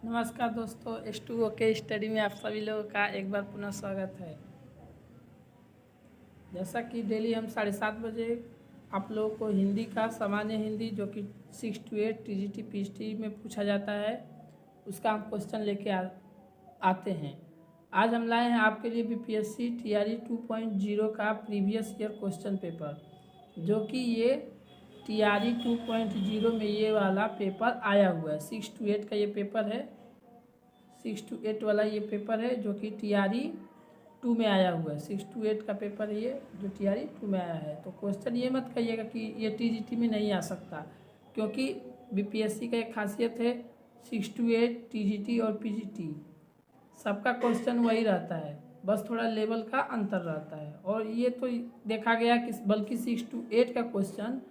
नमस्कार दोस्तों, H2O के स्टडी में आप सभी लोगों का एक बार पुनः स्वागत है। जैसा कि डेली हम 7:30 बजे आप लोगों को हिंदी का सामान्य हिंदी जो कि 6 to 8 TGT PGT में पूछा जाता है, उसका हम क्वेश्चन लेके आते हैं। आज हम लाए हैं आपके लिए BPSC TRE 2.0 का प्रीवियस ईयर क्वेश्चन पेपर, जो कि ये TRE 2.0 में ये वाला पेपर आया हुआ है। 6 to 8 का ये पेपर है, 6 to 8 वाला ये पेपर है जो कि TRE 2 में आया हुआ है। 6 to 8 का पेपर है ये जो TRE 2 में आया है। तो क्वेश्चन ये मत कहिएगा कि ये TGT में नहीं आ सकता, क्योंकि BPSC का एक खासियत है 6 to 8 TGT और PGT सबका क्वेश्चन वही रहता है, बस थोड़ा लेवल का अंतर रहता है। और ये तो देखा गया कि बल्कि 6 to 8 का क्वेश्चन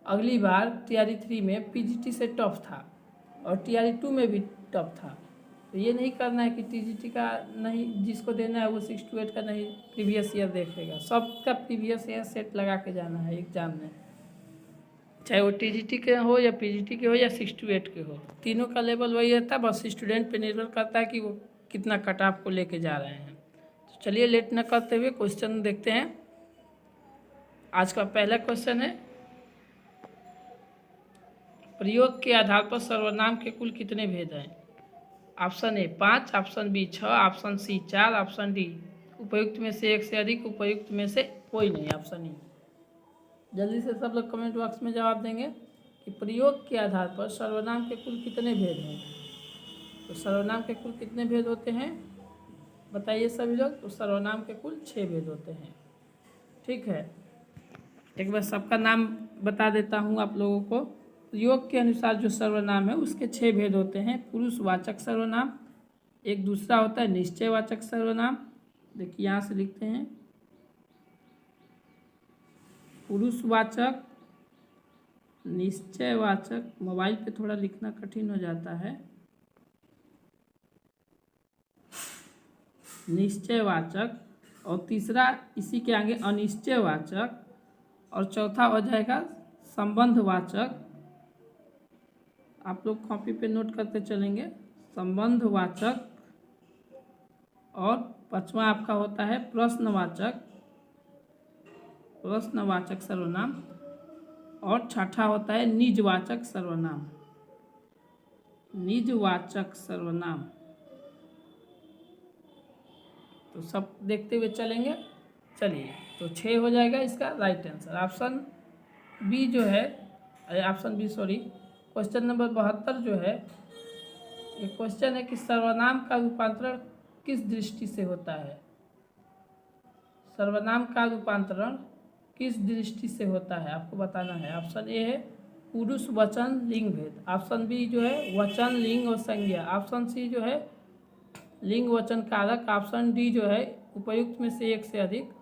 अगली बार TRE 3 में PGT से टफ था और TRE 2 में भी टफ था। तो ये नहीं करना है कि TGT का नहीं, जिसको देना है वो 6 to 8 का नहीं प्रीवियस ईयर देखेगा। सबका प्रीवियस ईयर सेट लगा के जाना है एग्जाम में, चाहे वो TGT के हो या PGT के हो या 6 to 8 के हो, तीनों का लेवल वही रहता है। बस स्टूडेंट पे निर्भर करता है कि वो कितना कट ऑफ को लेके जा रहे हैं। तो चलिए लेट न करते हुए क्वेश्चन देखते हैं। आज का पहला क्वेश्चन है, प्रयोग के आधार पर सर्वनाम के कुल कितने भेद हैं? Option A 5, option B 6, option C 4, option D उपयुक्त में से एक से अधिक, उपयुक्त में से कोई नहीं, ऑप्शन ई। जल्दी से सब लोग कमेंट बॉक्स में जवाब देंगे कि प्रयोग के आधार पर सर्वनाम के कुल कितने भेद हैं। तो सर्वनाम के कुल कितने भेद होते हैं बताइए सभी लोग। तो सर्वनाम के कुल 6 भेद होते हैं। ठीक है, एक बार सबका नाम बता देता हूँ आप लोगों को। प्रयोग के अनुसार जो सर्वनाम है उसके 6 भेद होते हैं। पुरुषवाचक सर्वनाम, एक दूसरा होता है निश्चयवाचक सर्वनाम। देखिए यहाँ से लिखते हैं, पुरुषवाचक, निश्चयवाचक। मोबाइल पे थोड़ा लिखना कठिन हो जाता है। निश्चयवाचक, और तीसरा इसी के आगे अनिश्चयवाचक, और चौथा हो जाएगा संबंधवाचक। आप लोग कॉपी पे नोट करते चलेंगे, संबंधवाचक। और पांचवा आपका होता है प्रश्नवाचक, प्रश्नवाचक सर्वनाम। और छठा होता है निजवाचक सर्वनाम, निजवाचक सर्वनाम। तो सब देखते हुए चलेंगे। चलिए, तो 6 हो जाएगा इसका राइट आंसर। ऑप्शन बी जो है, option B sorry, question number 72 जो है, ये क्वेश्चन है कि सर्वनाम का रूपांतरण किस दृष्टि से होता है। सर्वनाम का रूपांतरण किस दृष्टि से होता है आपको बताना है। ऑप्शन ए है पुरुष वचन लिंग भेद, ऑप्शन बी जो है वचन लिंग और संज्ञा, ऑप्शन सी जो है लिंग वचन कारक, ऑप्शन डी जो है उपयुक्त में से एक से अधिक,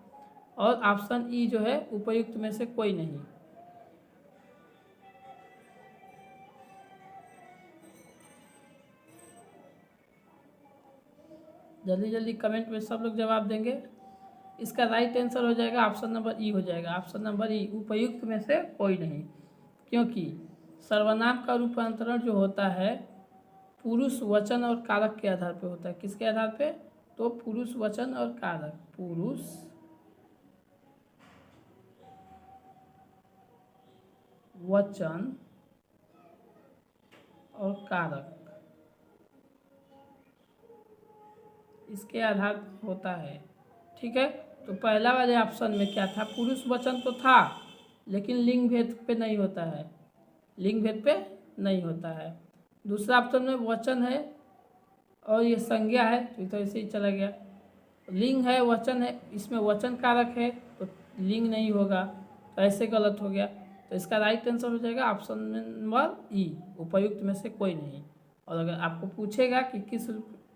और ऑप्शन ई जो है उपयुक्त में से कोई नहीं। जल्दी जल्दी कमेंट में सब लोग जवाब देंगे। इसका राइट आंसर हो जाएगा ऑप्शन नंबर ई हो जाएगा। ऑप्शन नंबर ई, उपयुक्त में से कोई नहीं, क्योंकि सर्वनाम का रूपांतरण जो होता है पुरुष वचन और कारक के आधार पर होता है। किसके आधार पे? तो पुरुष वचन और कारक, पुरुष वचन और कारक, इसके आधार पर होता है। ठीक है, तो पहला वाले ऑप्शन में क्या था, पुरुष वचन तो था लेकिन लिंग भेद पे नहीं होता है, लिंग भेद पे नहीं होता है। दूसरा ऑप्शन में वचन है और ये संज्ञा है, तो ऐसे ही चला गया। लिंग है, वचन है, इसमें वचन कारक है तो लिंग नहीं होगा, तो ऐसे गलत हो गया। तो इसका राइट आंसर हो जाएगा ऑप्शन नंबर ई, उपयुक्त में से कोई नहीं। और अगर आपको पूछेगा कि किस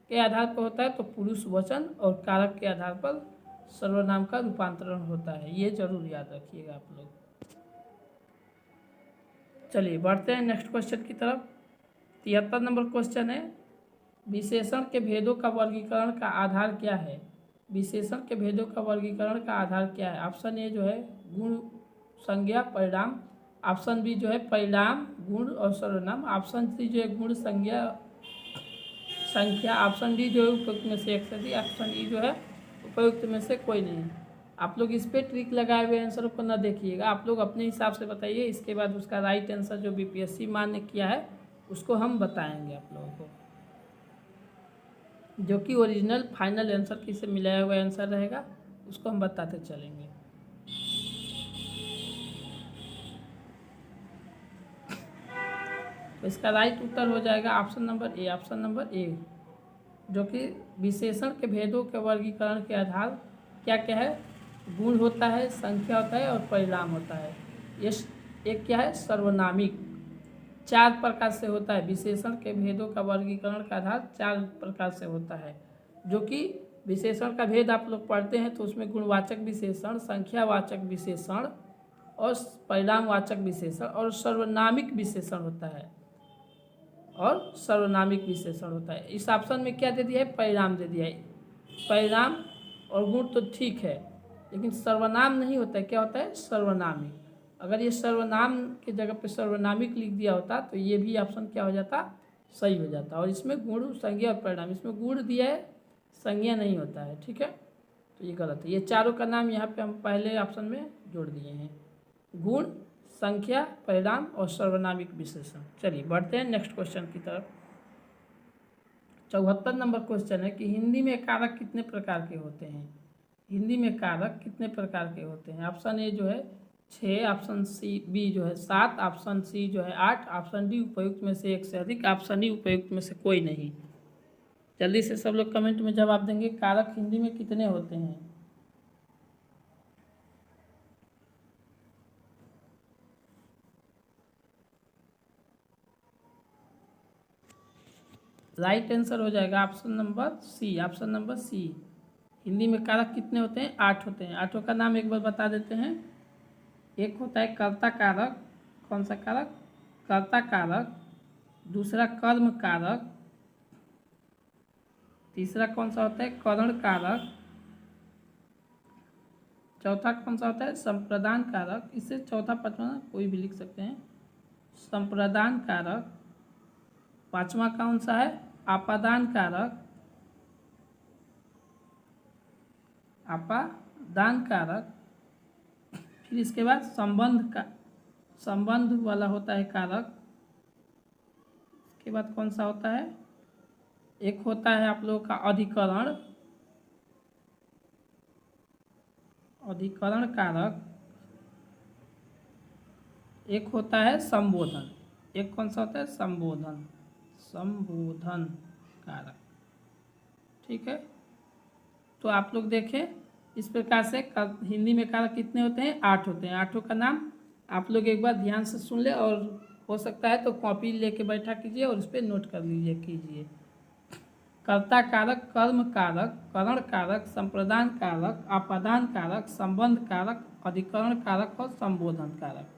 के आधार पर होता है, तो पुरुष वचन और कारक के आधार पर सर्वनाम का रूपांतरण होता है, ये जरूर याद रखिएगा आप लोग। चलिए बढ़ते हैं नेक्स्ट क्वेश्चन की तरफ। 73 नंबर क्वेश्चन है, विशेषण के भेदों का वर्गीकरण का आधार क्या है। विशेषण के भेदों का वर्गीकरण का आधार क्या है। ऑप्शन ए जो है गुण, संज्ञा, परिणाम, ऑप्शन बी जो है परिणाम, गुण और सर्वनाम, ऑप्शन सी जो है गुण, संज्ञा संख्या, ऑप्शन डी जो है उपयुक्त में से एक से अधिक, ऑप्शन ई जो है उपयुक्त में से कोई नहीं। आप लोग इस पर ट्रिक लगाए हुए आंसर को ना देखिएगा, आप लोग अपने हिसाब से बताइए, इसके बाद उसका राइट आंसर जो बीपीएससी मान्य किया है उसको हम बताएंगे आप लोगों को, जो कि ओरिजिनल फाइनल आंसर किसे मिलाया हुआ आंसर रहेगा उसको हम बताते चलेंगे। तो इसका राइट उत्तर हो जाएगा option number A, option number A, जो कि विशेषण के भेदों के वर्गीकरण के आधार क्या क्या है, गुण होता है, संख्या होता है और परिणाम होता है। ये एक क्या है, सर्वनामिक, 4 प्रकार से होता है। विशेषण के भेदों का वर्गीकरण का आधार 4 प्रकार से होता है, जो कि विशेषण का भेद आप लोग पढ़ते हैं तो उसमें गुणवाचक विशेषण, संख्यावाचक विशेषण और परिणामवाचक विशेषण और सर्वनामिक विशेषण होता है, और सर्वनामिक विशेषण होता है। इस ऑप्शन में क्या दे दिया है, परिणाम दे दिया है। परिणाम और गुण तो ठीक है, लेकिन सर्वनाम नहीं होता है, क्या होता है, सर्वनामिक। अगर ये सर्वनाम की जगह पे सर्वनामिक लिख दिया होता तो ये भी ऑप्शन क्या हो जाता, सही हो जाता। और इसमें गुण, संज्ञा और परिणाम, इसमें गुण दिया है, संज्ञा नहीं होता है, ठीक है, तो ये गलत है। ये चारों का नाम यहाँ पे हम पहले ऑप्शन में जोड़ दिए हैं, गुण, संख्या, परिणाम और सर्वनामिक विशेषण। चलिए बढ़ते हैं नेक्स्ट क्वेश्चन की तरफ। 74 नंबर क्वेश्चन है कि हिंदी में कारक कितने प्रकार के होते हैं। हिंदी में कारक कितने प्रकार के होते हैं। ऑप्शन ए जो है 6, ऑप्शन सी बी जो है 7, ऑप्शन सी जो है 8, ऑप्शन डी उपयुक्त में से एक से अधिक, ऑप्शन डी उपयुक्त में से कोई नहीं। जल्दी से सब लोग कमेंट में जवाब देंगे, कारक हिंदी में कितने होते हैं। राइट आंसर हो जाएगा option number C, option number C. Hindi में कारक कितने होते हैं, 8 होते हैं। 8 का नाम एक बार बता देते हैं। एक होता है कर्ता कारक, कौन सा कारक, कर्ता कारक। दूसरा कर्म कारक। तीसरा कौन सा होता है, करण कारक। चौथा कौन सा होता है, संप्रदान कारक। इससे चौथा पांचवा कोई भी लिख सकते हैं, संप्रदान कारक। पांचवा कौन सा है, आपादान कारक, आपादान कारक। फिर इसके बाद संबंध का, संबंध वाला होता है कारक। इसके बाद कौन सा होता है, एक होता है आप लोगों का अधिकरण, अधिकरण कारक। एक होता है संबोधन, एक कौन सा होता है, संबोधन, संबोधन कारक, ठीक है। तो आप लोग देखें इस प्रकार से हिंदी में कारक कितने होते हैं, 8 होते हैं। 8 का नाम आप लोग एक बार ध्यान से सुन ले, और हो सकता है तो कॉपी लेके बैठा कीजिए और उस पर नोट कर लीजिए कीजिए। कर्ता कारक, कर्म कारक, करण कारक, संप्रदान कारक, आपादान कारक, संबंध कारक, अधिकरण कारक और संबोधन कारक।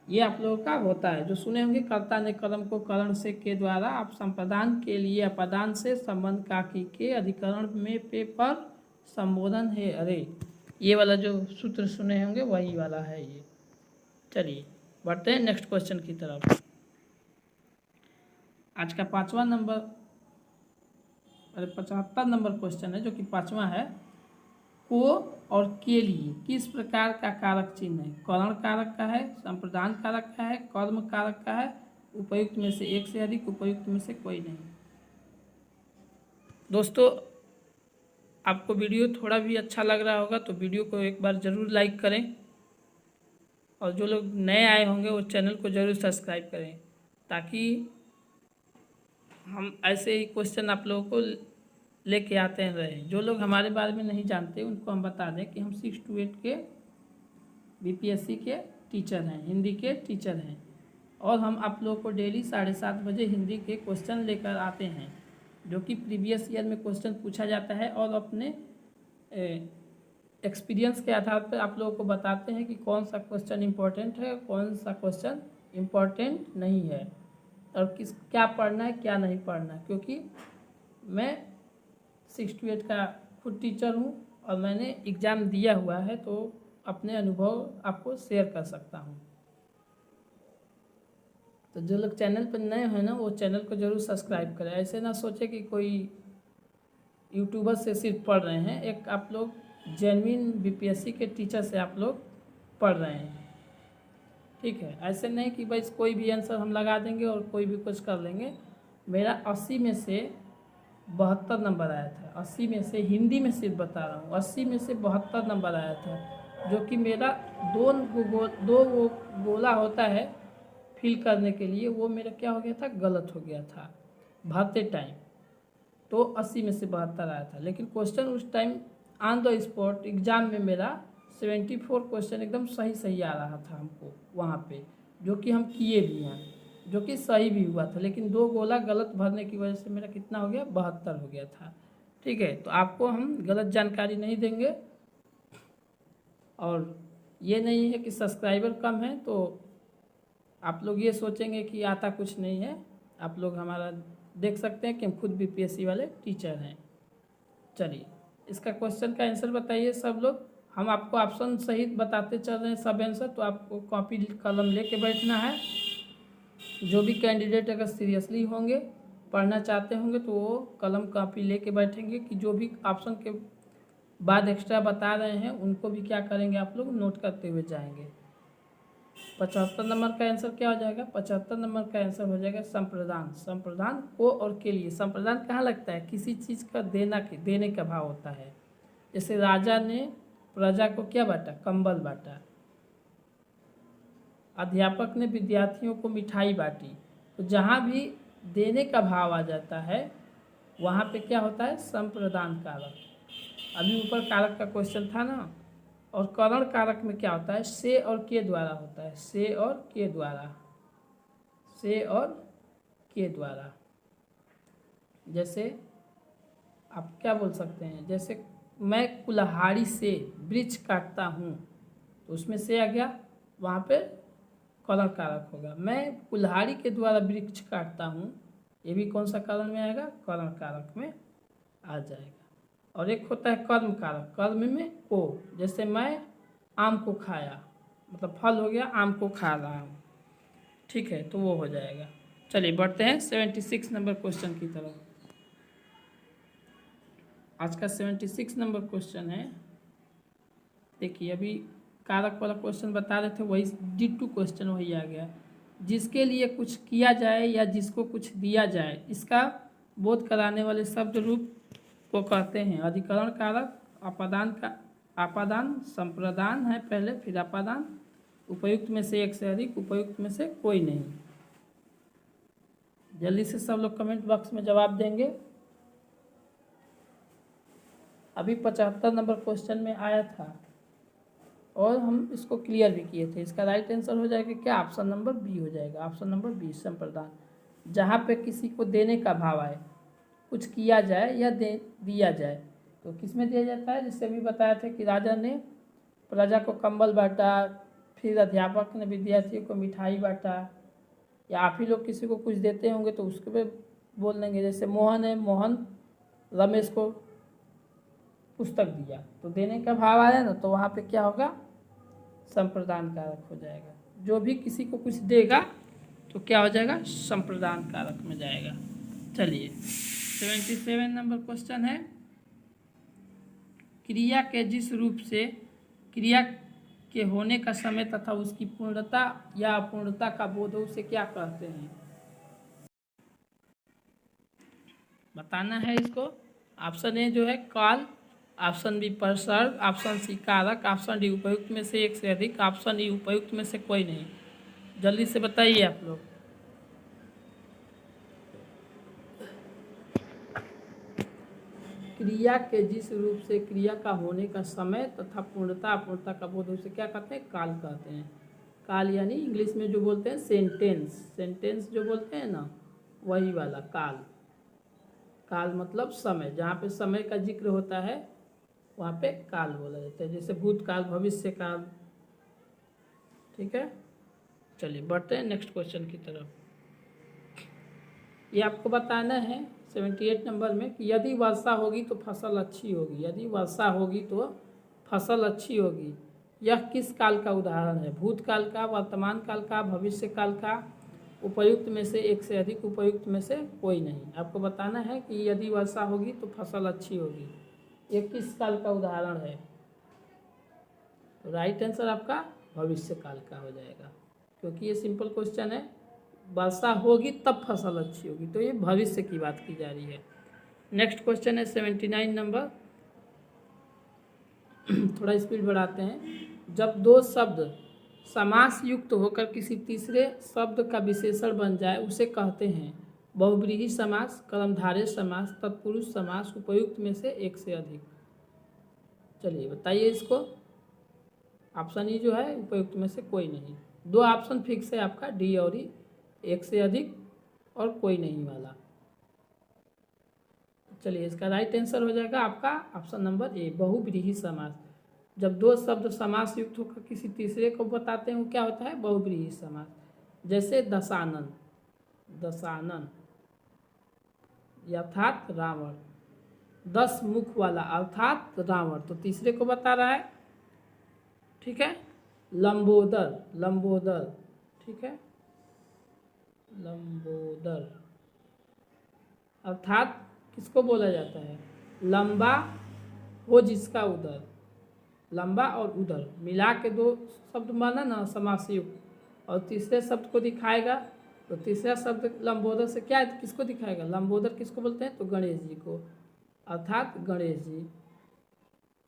ये आप लोगों का होता है, जो सुने होंगे, कर्ता ने कर्म को करण से के द्वारा, आप संप्रदान के लिए अपादान से, संबंध का की के, अधिकरण में पे पर, संबोधन है अरे, ये वाला जो सूत्र सुने होंगे वही वाला है ये। चलिए बढ़ते हैं नेक्स्ट क्वेश्चन की तरफ। आज का 5वां नंबर, अरे 75 नंबर क्वेश्चन है, जो कि 5वां है। को और के लिए किस प्रकार का कारक चिन्ह है। करण कारक का है, संप्रदान कारक का है, कर्म कारक का है, उपयुक्त में से एक से अधिक, उपयुक्त में से कोई नहीं। दोस्तों आपको वीडियो थोड़ा भी अच्छा लग रहा होगा तो वीडियो को एक बार ज़रूर लाइक करें, और जो लोग नए आए होंगे वो चैनल को ज़रूर सब्सक्राइब करें, ताकि हम ऐसे ही क्वेश्चन आप लोगों को लेके आते रहे। जो लोग हमारे बारे में नहीं जानते उनको हम बता दें कि हम 6 to 8 के बीपीएससी के टीचर हैं, हिंदी के टीचर हैं, और हम आप लोगों को डेली 7:30 बजे हिंदी के क्वेश्चन लेकर आते हैं, जो कि प्रीवियस ईयर में क्वेश्चन पूछा जाता है, और अपने एक्सपीरियंस के आधार पर आप लोगों को बताते हैं कि कौन सा क्वेश्चन इम्पोर्टेंट है, कौन सा क्वेश्चन इम्पोर्टेंट नहीं है, और क्या पढ़ना है क्या नहीं पढ़ना है। क्योंकि मैं 6 to 8 का खुद टीचर हूँ और मैंने एग्ज़ाम दिया हुआ है, तो अपने अनुभव आपको शेयर कर सकता हूँ। तो जो लोग चैनल पर नए हैं ना, वो चैनल को जरूर सब्सक्राइब करें। ऐसे ना सोचे कि कोई यूट्यूबर से सिर्फ पढ़ रहे हैं, एक आप लोग जेन्युइन बीपीएससी के टीचर से आप लोग पढ़ रहे हैं, ठीक है। ऐसे नहीं कि भाई कोई भी आंसर हम लगा देंगे और कोई भी कुछ कर लेंगे। मेरा 80 में से 72 नंबर आया था, 80 में से, हिंदी में सिर्फ बता रहा हूँ, 80 में से 72 नंबर आया था, जो कि मेरा दो वो गोला होता है फिल करने के लिए, वो मेरा क्या हो गया था, गलत हो गया था भरते टाइम। तो 80 में से 72 आया था, लेकिन क्वेश्चन उस time on the spot exam में मेरा 74 क्वेश्चन एकदम सही सही आ रहा था हमको वहाँ पे, जो कि हम किए भी हैं, जो कि सही भी हुआ था। लेकिन दो गोला गलत भरने की वजह से मेरा कितना हो गया, 72 हो गया था, ठीक है। तो आपको हम गलत जानकारी नहीं देंगे। और ये नहीं है कि सब्सक्राइबर कम है तो आप लोग ये सोचेंगे कि आता कुछ नहीं है। आप लोग हमारा देख सकते हैं कि हम खुद बीपीएससी वाले टीचर हैं। चलिए, इसका क्वेश्चन का आंसर बताइए सब लोग। हम आपको ऑप्शन सहित बताते चल रहे हैं सब आंसर, तो आपको कॉपी कलम लेके बैठना है। जो भी कैंडिडेट अगर सीरियसली होंगे, पढ़ना चाहते होंगे, तो वो कलम कॉपी लेके बैठेंगे कि जो भी ऑप्शन के बाद एक्स्ट्रा बता रहे हैं उनको भी क्या करेंगे, आप लोग नोट करते हुए जाएंगे। 75 नंबर का आंसर क्या हो जाएगा, 75 नंबर का आंसर हो जाएगा संप्रदान। संप्रदान को और के लिए, संप्रदान कहाँ लगता है, किसी चीज़ का देने का भाव होता है। जैसे राजा ने प्रजा को क्या बांटा, कंबल बांटा। अध्यापक ने विद्यार्थियों को मिठाई बांटी। तो जहाँ भी देने का भाव आ जाता है वहाँ पे क्या होता है, संप्रदान कारक। अभी ऊपर कारक का क्वेश्चन था ना। और करण कारक में क्या होता है, से और के द्वारा होता है, से और के द्वारा, से और के द्वारा। जैसे आप क्या बोल सकते हैं, जैसे मैं कुल्हाड़ी से वृक्ष काटता हूँ, तो उसमें से आ गया, वहाँ पे करण कारक होगा। मैं कुल्हाड़ी के द्वारा वृक्ष काटता हूँ, ये भी कौन सा करण में आएगा, करण कारक में आ जाएगा। और एक होता है कर्म कारक, कर्म में को, जैसे मैं आम को खाया, मतलब फल हो गया, आम को खा रहा हूँ, ठीक है, तो वो हो जाएगा। चलिए बढ़ते हैं 76 नंबर क्वेश्चन की तरफ। आज का 76 नंबर क्वेश्चन है, देखिए अभी कारक वाला क्वेश्चन बता रहे थे, वही D2 क्वेश्चन वही आ गया। जिसके लिए कुछ किया जाए या जिसको कुछ दिया जाए, इसका बोध कराने वाले शब्द रूप को कहते हैं अधिकरण कारक। अपादान का, अपादान संप्रदान है पहले, फिर अपादान। उपयुक्त में से एक से अधिक, उपयुक्त में से कोई नहीं। जल्दी से सब लोग कमेंट बॉक्स में जवाब देंगे। अभी 75 नंबर क्वेश्चन में आया था और हम इसको क्लियर भी किए थे। इसका राइट आंसर हो जाएगा क्या, ऑप्शन नंबर बी हो जाएगा, ऑप्शन नंबर बी संप्रदान। जहाँ पे किसी को देने का भाव आए, कुछ किया जाए या दिया जाए, तो किस में दिया जाता है। जैसे अभी बताया था कि राजा ने प्रजा को कंबल बांटा, फिर अध्यापक ने विद्यार्थियों को मिठाई बांटा, या आप ही लोग किसी को कुछ देते होंगे तो उसके पे बोल देंगे। जैसे मोहन है, मोहन रमेश को पुस्तक दिया, तो देने का भाव आया ना, तो वहाँ पे क्या होगा, संप्रदान कारक हो जाएगा। जो भी किसी को कुछ देगा तो क्या हो जाएगा, संप्रदान कारक में जाएगा। चलिए 77 नंबर क्वेश्चन है, क्रिया के जिस रूप से क्रिया के होने का समय तथा उसकी पूर्णता या अपूर्णता का बोध हो, उसे क्या कहते हैं, बताना है इसको। ऑप्शन ए जो है काल, ऑप्शन बी परसर्ग, ऑप्शन सी कारक, ऑप्शन डी उपयुक्त में से एक से अधिक, ऑप्शन ई उपयुक्त में से कोई नहीं। जल्दी से बताइए आप लोग। क्रिया के जिस रूप से क्रिया का होने का समय तथा पूर्णता अपूर्णता का बोध, उसे क्या कहते हैं, काल कहते हैं। काल यानी इंग्लिश में जो बोलते हैं सेंटेंस, सेंटेंस जो बोलते हैं ना, वही वाला काल। काल मतलब समय, जहाँ पे समय का जिक्र होता है वहाँ पे काल बोला जाता है। जैसे भूतकाल, भविष्य काल, ठीक है। चलिए बढ़ते हैं नेक्स्ट क्वेश्चन की तरफ। ये आपको बताना है 78 नंबर में कि यदि वर्षा होगी तो फसल अच्छी होगी, यदि वर्षा होगी तो फसल अच्छी होगी। यह किस काल का उदाहरण है, भूतकाल का, वर्तमान काल का, भविष्य काल का, उपर्युक्त में से एक से अधिक, उपर्युक्त में से कोई नहीं। आपको बताना है कि यदि वर्षा होगी तो फसल अच्छी होगी। ये किस काल का उदाहरण है? तो राइट आंसर आपका भविष्य काल का हो जाएगा, क्योंकि ये सिंपल क्वेश्चन है। वर्षा होगी तब फसल अच्छी होगी, तो ये भविष्य की बात की जा रही है। नेक्स्ट क्वेश्चन है 79 नंबर। थोड़ा स्पीड बढ़ाते हैं। जब दो शब्द समास युक्त होकर किसी तीसरे शब्द का विशेषण बन जाए उसे कहते हैं बहुव्रीहि समास, कर्मधारय समास, तत्पुरुष समास, उपयुक्त में से एक से अधिक। चलिए बताइए इसको। ऑप्शन ई जो है उपयुक्त में से कोई नहीं। दो ऑप्शन फिक्स है आपका, डी और ई, एक से अधिक और कोई नहीं वाला। चलिए इसका राइट आंसर हो जाएगा आपका ऑप्शन नंबर ए, बहुव्रीहि समास। जब दो शब्द समास युक्त होकर किसी तीसरे को बताते हैं वो क्या होता है? बहुव्रीहि समास। जैसे दशानन, दशानन अर्थात रावण, 10 मुख वाला अर्थात रावण, तो तीसरे को बता रहा है। ठीक है। लंबोदर, लंबोदर, ठीक है, लंबोदर अर्थात किसको बोला जाता है? लंबा हो जिसका उदर, लंबा और उदर मिला के दो शब्द माना ना समास युक्त, और तीसरे शब्द को दिखाएगा तो तीसरा शब्द लंबोदर से क्या किसको दिखाएगा? लंबोदर किसको बोलते हैं? तो गणेश जी को, अर्थात गणेश जी।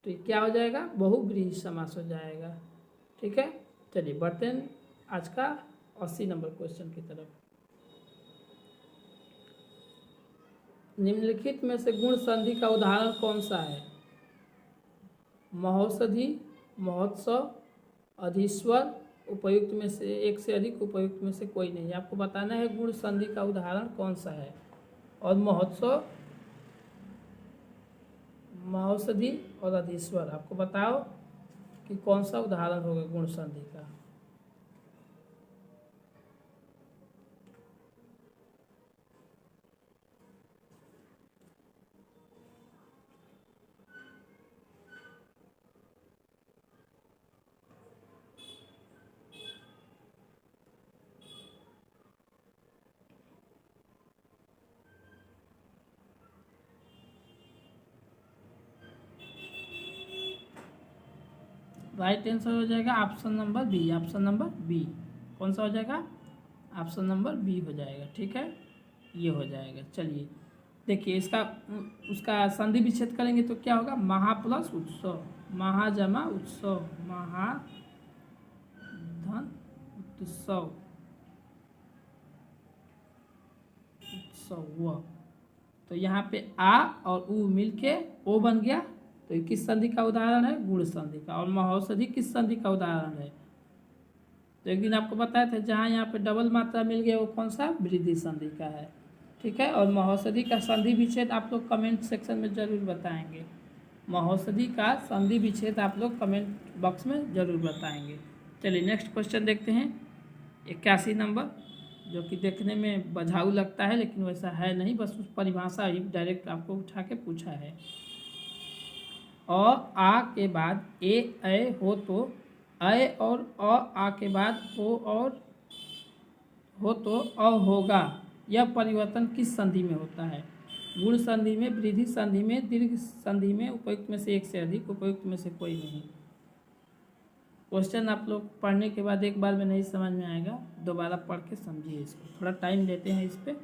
तो ये क्या हो जाएगा? बहुव्रीहि समास हो जाएगा। ठीक है। चलिए बढ़ते हैं आज का 80 नंबर क्वेश्चन की तरफ। निम्नलिखित में से गुण संधि का उदाहरण कौन सा है? महोषधि, महोत्सव, अधीश्वर, उपयुक्त में से एक से अधिक, उपयुक्त में से कोई नहीं। आपको बताना है गुण संधि का उदाहरण कौन सा है। और महोत्सव, महोषधि और अधीश्वर, आपको बताओ कि कौन सा उदाहरण होगा गुण संधि का। राइट आंसर हो जाएगा option number B, option number B. कौन सा हो जाएगा? ऑप्शन नंबर बी हो जाएगा। ठीक है, ये हो जाएगा। चलिए देखिए इसका उसका संधि विच्छेद करेंगे तो क्या होगा? महा प्लस उत्सव, महा जमा उत्सव, महाधन उत्सव, उत्सव। तो यहाँ पे आ और उ मिलके ओ बन गया, तो ये किस संधि का उदाहरण है? गुण संधि का। और महोषधि किस संधि का उदाहरण है? तो एक दिन आपको बताया था जहाँ यहाँ पे डबल मात्रा मिल गया वो कौन सा? वृद्धि संधि का है। ठीक है। और महोषधि का संधि विच्छेद आप लोग कमेंट सेक्शन में जरूर बताएंगे। महोषधि का संधि विच्छेद आप लोग कमेंट बॉक्स में जरूर बताएंगे। चलिए नेक्स्ट क्वेश्चन देखते हैं 81 नंबर, जो कि देखने में बझाऊ लगता है लेकिन वैसा है नहीं, बस उस परिभाषा ही डायरेक्ट आपको उठा के पूछा है। अ आ के बाद ए ऐ हो तो ऐ और अ आ के बाद ओ और हो तो अ होगा, यह परिवर्तन किस संधि में होता है? गुण संधि में, वृद्धि संधि में, दीर्घ संधि में, उपयुक्त में से एक से अधिक, उपयुक्त में से कोई नहीं। क्वेश्चन आप लोग पढ़ने के बाद एक बार में नहीं समझ में आएगा, दोबारा पढ़ के समझिए इसको, थोड़ा टाइम लेते हैं इस पर।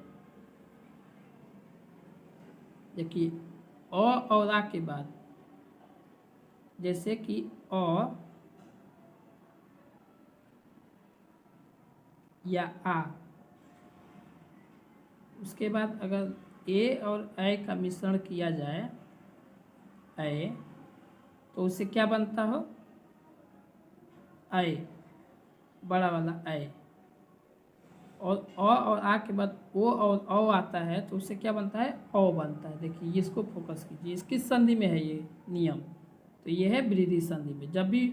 देखिए अ और आ के बाद, जैसे कि अ या आ, उसके बाद अगर ए और ऐ का मिश्रण किया जाए, ऐ, तो उससे क्या बनता हो? ऐ, बड़ा वाला ऐ। और अ और आ के बाद ओ और औ आता है तो उससे क्या बनता है? औ बनता है। देखिए इसको फोकस कीजिए, इस किस संधि में है ये नियम? तो ये है वृद्धि संधि में। जब भी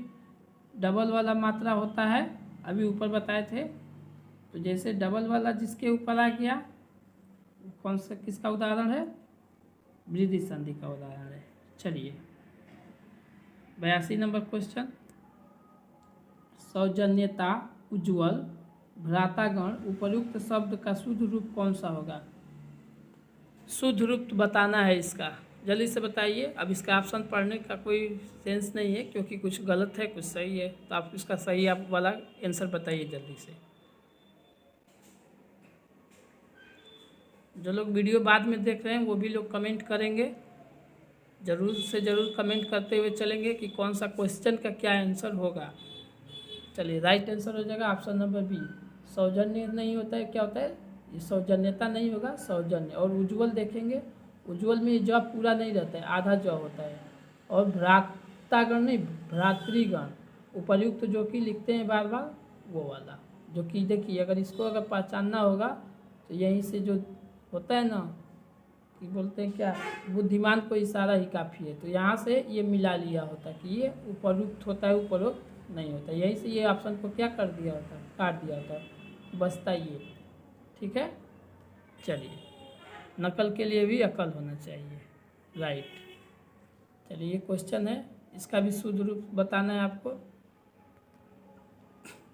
डबल वाला मात्रा होता है, अभी ऊपर बताए थे, तो जैसे डबल वाला जिसके ऊपर आ गया, कौन सा किसका उदाहरण है? वृद्धि संधि का उदाहरण है। चलिए 82 नंबर क्वेश्चन। सौजन्यता, उज्ज्वल, भ्रातागण उपर्युक्त शब्द का शुद्ध रूप कौन सा होगा? शुद्ध रूप बताना है इसका, जल्दी से बताइए। अब इसका ऑप्शन पढ़ने का कोई सेंस नहीं है क्योंकि कुछ गलत है कुछ सही है, तो आप इसका सही आप वाला आंसर बताइए जल्दी से। जो लोग वीडियो बाद में देख रहे हैं वो भी लोग कमेंट करेंगे, ज़रूर से ज़रूर कमेंट करते हुए चलेंगे कि कौन सा क्वेश्चन का क्या आंसर होगा। चलिए, राइट आंसर हो जाएगा ऑप्शन नंबर बी। सौजन्य नहीं होता है, क्या होता है ये? सौजन्यता नहीं होगा, सौजन्य। और उज्ज्वल देखेंगे, उज्ज्वल में जॉब पूरा नहीं रहता है, आधा जॉब होता है। और भ्रातागण नहीं, भ्रातृगण उपर्युक्त जो कि लिखते हैं बार बार, वो वाला जो कि देखिए, अगर इसको अगर पहचानना होगा तो यहीं से जो होता है ना कि बोलते हैं क्या, बुद्धिमान को इशारा ही काफ़ी है, तो यहाँ से ये मिला लिया होता कि ये उपर्युक्त होता है, उपरोक्त नहीं होता। यहीं से ये ऑप्शन को क्या कर दिया होता, काट दिया होता, बचता ये। ठीक है, चलिए, नकल के लिए भी अकल होना चाहिए, राइट। चलिए, ये क्वेश्चन है, इसका भी शुद्ध रूप बताना है आपको।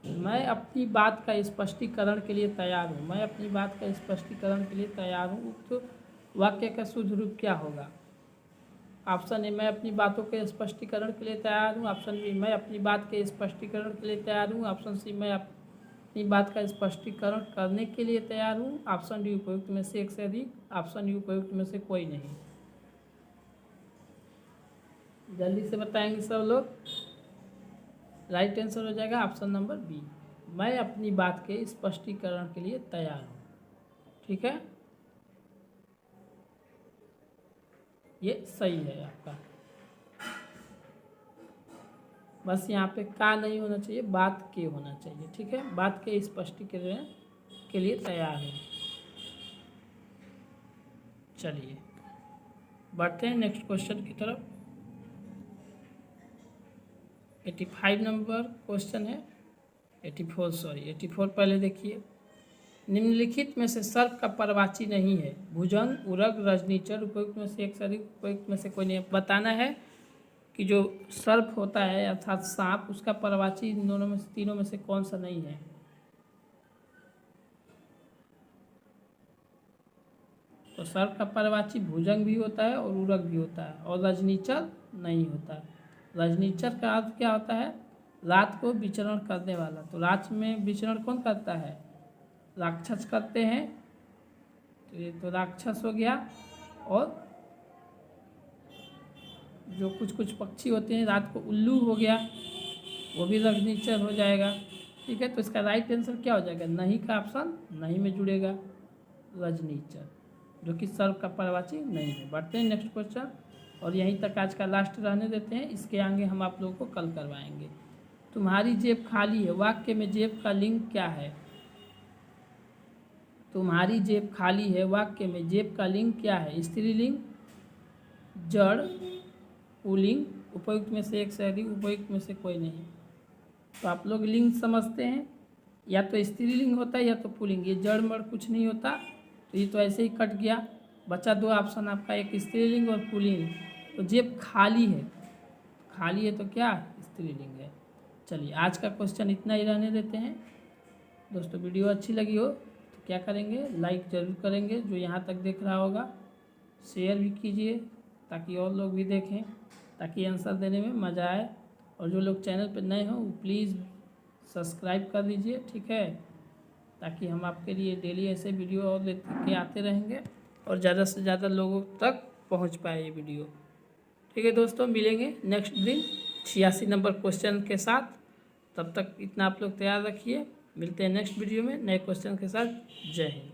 मैं अपनी बात का स्पष्टीकरण के लिए तैयार हूँ। मैं अपनी बात का स्पष्टीकरण के लिए तैयार हूँ, उक्त वाक्य का शुद्ध रूप क्या होगा? ऑप्शन ए, मैं अपनी बातों के स्पष्टीकरण के लिए तैयार हूँ। ऑप्शन बी, मैं अपनी बात के स्पष्टीकरण के लिए तैयार हूँ। ऑप्शन सी, मैं अपनी बात का स्पष्टीकरण करने के लिए तैयार हूँ। ऑप्शन डी, उपयुक्त में से एक से अधिक। ऑप्शन डी, उपयुक्त में से कोई नहीं। जल्दी से बताएंगे सब लोग। राइट आंसर हो जाएगा ऑप्शन नंबर बी, मैं अपनी बात के स्पष्टीकरण के लिए तैयार हूँ। ठीक है, ये सही है आपका। बस यहाँ पे का नहीं होना चाहिए, बात के होना चाहिए। ठीक है, बात के स्पष्टीकरण के लिए तैयार है। चलिए, बढ़ते हैं नेक्स्ट क्वेश्चन की तरफ। 85 नंबर क्वेश्चन है, 84 पहले देखिए। निम्नलिखित में से सर्प का परवाची नहीं है? भुजंग, उरग, रजनीचर, उपयुक्त में से एक से अधिक, उपयुक्त में से कोई नहीं। बताना है कि जो सर्प होता है अर्थात सांप, उसका परवाची इन दोनों में से, तीनों में से कौन सा नहीं है? तो सर्प का परवाची भुजंग भी होता है और उरग भी होता है, और रजनीचर नहीं होता। रजनीचर का अर्थ क्या होता है? रात को विचरण करने वाला। तो रात में विचरण कौन करता है? राक्षस करते हैं, तो ये तो राक्षस हो गया। और जो कुछ कुछ पक्षी होते हैं रात को, उल्लू हो गया, वो भी रजनीचर हो जाएगा। ठीक है, तो इसका राइट आंसर क्या हो जाएगा? नहीं का ऑप्शन नहीं में जुड़ेगा, रजनीचर, जो कि सर्प का परवाची नहीं है। बढ़ते हैं नेक्स्ट क्वेश्चन, और यहीं तक आज का लास्ट रहने देते हैं, इसके आगे हम आप लोगों को कल करवाएंगे। तुम्हारी जेब खाली है, वाक्य में जेब का लिंग क्या है? तुम्हारी जेब खाली है, वाक्य में जेब का लिंग क्या है? स्त्रीलिंग, जड़, पुल्लिंग, उपयुक्त में से एक से अधिक, उपयुक्त में से कोई नहीं। तो आप लोग लिंग समझते हैं, या तो स्त्रीलिंग होता है या तो पुल्लिंग। ये जड़ मड़ कुछ नहीं होता, तो ये तो ऐसे ही कट गया। बचा दो ऑप्शन आपका, एक स्त्रीलिंग और पुल्लिंग। तो जेब खाली है, खाली है तो क्या? स्त्रीलिंग है। चलिए, आज का क्वेश्चन इतना ही रहने देते हैं। दोस्तों, वीडियो अच्छी लगी हो तो क्या करेंगे? लाइक ज़रूर करेंगे, जो यहाँ तक देख रहा होगा। शेयर भी कीजिए ताकि और लोग भी देखें, ताकि आंसर देने में मज़ा आए। और जो लोग चैनल पर नए हों वो प्लीज़ सब्सक्राइब कर दीजिए, ठीक है, ताकि हम आपके लिए डेली ऐसे वीडियो और लेके आते रहेंगे और ज़्यादा से ज़्यादा लोगों तक पहुंच पाए ये वीडियो। ठीक है दोस्तों, मिलेंगे नेक्स्ट दिन 86 नंबर क्वेश्चन के साथ। तब तक इतना आप लोग तैयार रखिए, मिलते हैं नेक्स्ट वीडियो में नए क्वेश्चन के साथ। जय हिंद।